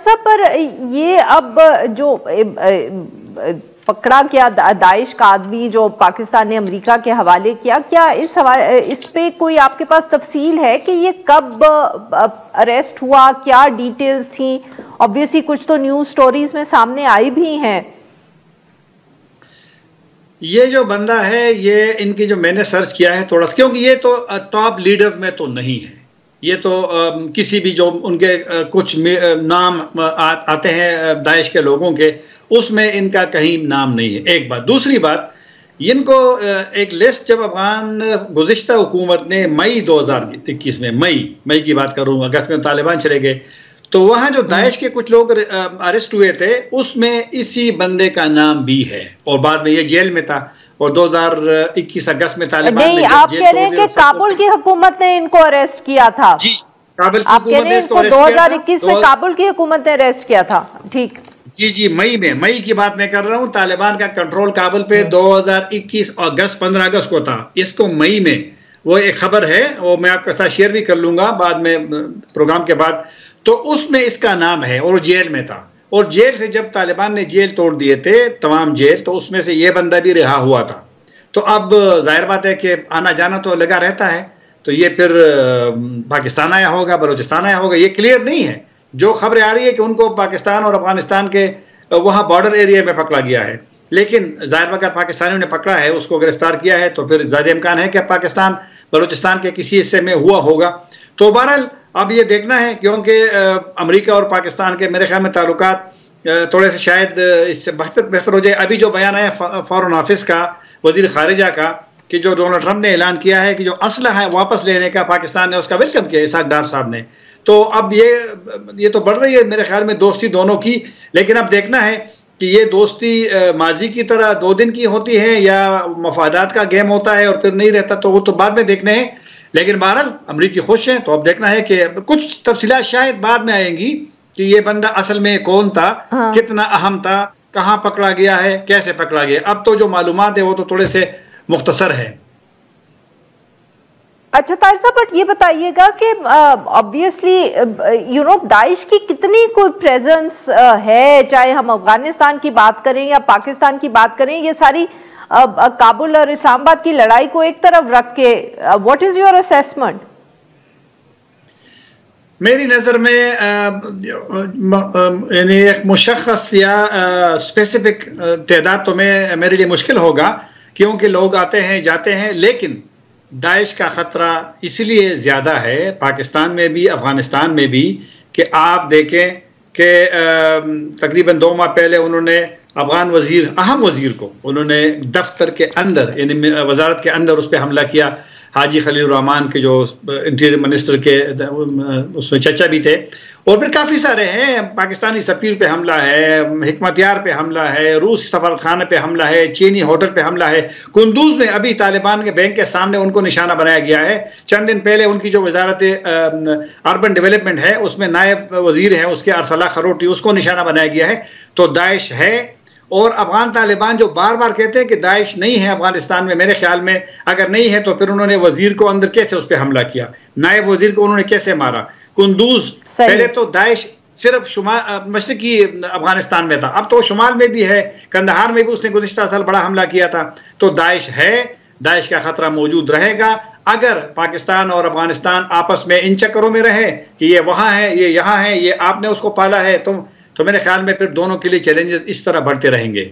صاحب پر یہ اب جو پکڑا کیا داعش کا آدمی جو پاکستان نے امریکہ کے حوالے کیا، کیا اس پہ کوئی آپ کے پاس تفصیل ہے کہ یہ کب اریسٹ ہوا، کیا ڈیٹیلز تھیں؟ obviously کچھ تو نیوز سٹوریز میں سامنے آئی بھی ہیں۔ یہ جو بندہ ہے، یہ ان کی جو میں نے سرچ کیا ہے تھوڑا سا، کیونکہ یہ تو ٹاپ لیڈرز میں تو نہیں ہے، یہ تو کسی بھی جو ان کے کچھ نام آتے ہیں داعش کے لوگوں کے، اس میں ان کا کہیں نام نہیں ہے، ایک بات۔ دوسری بات، ان کو ایک لسٹ جب افغان گزشتہ حکومت نے مئی 2021 میں مئی کی بات کروں، اگست میں طالبان چلے گئے، تو وہاں جو داعش کے کچھ لوگ اریسٹ ہوئے تھے، اس میں اسی بندے کا نام بھی ہے، اور بعد میں یہ جیل میں تھا، اور 2021 اگست میں طالبان نے نہیں، آپ کہہ رہے ہیں کہ کابل کی حکومت نے ان کو اریسٹ کیا تھا؟ جی، کابل کی آپ کہہ حکومت رہے نے ہیں اس کو ان کو 2021 میں کابل کی حکومت نے اریسٹ کیا تھا؟ ٹھیک، جی مئی کی بات میں کر رہا ہوں۔ طالبان کا کنٹرول کابل پہ 2021 اگست 15 اگست کو تھا، اس کو مئی میں، وہ ایک خبر ہے، وہ میں آپ کے ساتھ شیئر بھی کر لوں گا بعد میں پروگرام کے بعد، تو اس میں اس کا نام ہے، اور وہ جیل میں تھا، اور جیل سے جب طالبان نے جیل توڑ دیے تھے تمام جیل، تو اس میں سے یہ بندہ بھی رہا ہوا تھا۔ تو اب ظاہر بات ہے کہ آنا جانا تو لگا رہتا ہے، تو یہ پھر پاکستان آیا ہوگا، بلوچستان آیا ہوگا، یہ کلیئر نہیں ہے۔ جو خبریں آ رہی ہے کہ ان کو پاکستان اور افغانستان کے وہاں بارڈر ایریا میں پکڑا گیا ہے، لیکن ظاہر اگر پاکستانیوں نے پکڑا ہے، اس کو گرفتار کیا ہے، تو پھر زیادہ امکان ہے کہ پاکستان بلوچستان کے کسی حصے میں ہوا ہوگا۔ تو بہرحال اب یہ دیکھنا ہے، کیونکہ امریکہ اور پاکستان کے میرے خیال میں تعلقات تھوڑے سے شاید اس سے بہتر ہو جائے۔ ابھی جو بیان آیا فارن آفس کا، وزیر خارجہ کا، کہ جو ڈونلڈ ٹرمپ نے اعلان کیا ہے کہ جو اسلحہ ہے واپس لینے کا، پاکستان نے اس کا ویلکم کیا، اسحاق ڈار صاحب نے، تو اب یہ تو بڑھ رہی ہے میرے خیال میں دوستی دونوں کی، لیکن اب دیکھنا ہے کہ یہ دوستی ماضی کی طرح 2 دن کی ہوتی ہے یا مفادات کا گیم ہوتا ہے اور پھر نہیں رہتا، تو وہ تو بعد میں دیکھنے ہیں۔ لیکن بہرحال امریکی خوش ہیں، تو اب دیکھنا ہے کہ کچھ تفصیلات شاید بعد میں آئیں گی کہ یہ بندہ اصل میں کون تھا، کتنا اہم تھا، کہاں پکڑا گیا ہے، کیسے پکڑا گیا۔ اب تو جو معلومات ہے وہ تو تھوڑے سے مختصر ہے۔ اچھا طاہر صاحب، بٹ یہ بتائیے گا کہ obviously داعش کی کتنی کوئی پریزنس ہے، چاہے ہم افغانستان کی بات کریں یا پاکستان کی بات کریں، یہ ساری کابل اور اسلام آباد کی لڑائی کو ایک طرف رکھ کے what is your assessment؟ میری نظر میں یعنی ایک مشخص یا اسپیسیفک تعداد تو میرے لیے مشکل ہوگا، کیونکہ لوگ آتے ہیں جاتے ہیں، لیکن داعش کا خطرہ اس لیے زیادہ ہے پاکستان میں بھی، افغانستان میں بھی، کہ آپ دیکھیں کہ تقریباً 2 ماہ پہلے انہوں نے افغان اہم وزیر کو انہوں نے دفتر کے اندر، یعنی وزارت کے اندر اس پہ حملہ کیا۔ حاجی خلیل الرحمان کے جو انٹیریئر منسٹر کے اس میں چچا بھی تھے، اور پھر کافی سارے ہیں، پاکستانی سفیر پہ حملہ ہے، حکمت یار پہ حملہ ہے، روس سفارت خانے پہ حملہ ہے، چینی ہوٹل پہ حملہ ہے، قندوز میں ابھی طالبان کے بینک کے سامنے ان کو نشانہ بنایا گیا ہے۔ چند دن پہلے ان کی جو وزارت اربن ڈیولپمنٹ ہے، اس میں نائب وزیر ہیں اس کے ارسلہ خروٹی، اس کو نشانہ بنایا گیا ہے۔ تو داعش ہے، اور افغان طالبان جو بار بار کہتے ہیں کہ داعش نہیں ہے افغانستان میں، میرے خیال میں اگر نہیں ہے تو پھر انہوں نے وزیر کو اندر کیسے اس پہ حملہ کیا، نائب وزیر کو انہوں نے کیسے مارا۔ قندوز پہلے تو داعش صرف مشرقی افغانستان میں تھا، اب تو شمال میں بھی ہے، کندہار میں بھی اس نے گزشتہ سال بڑا حملہ کیا تھا۔ تو داعش ہے، داعش کا خطرہ موجود رہے گا اگر پاکستان اور افغانستان آپس میں ان چکروں میں رہے کہ یہ وہاں ہے، یہ یہاں ہے، یہ آپ نے اس کو پالا ہے، تو میرے خیال میں پھر دونوں کے لیے چیلنجز اس طرح بڑھتے رہیں گے۔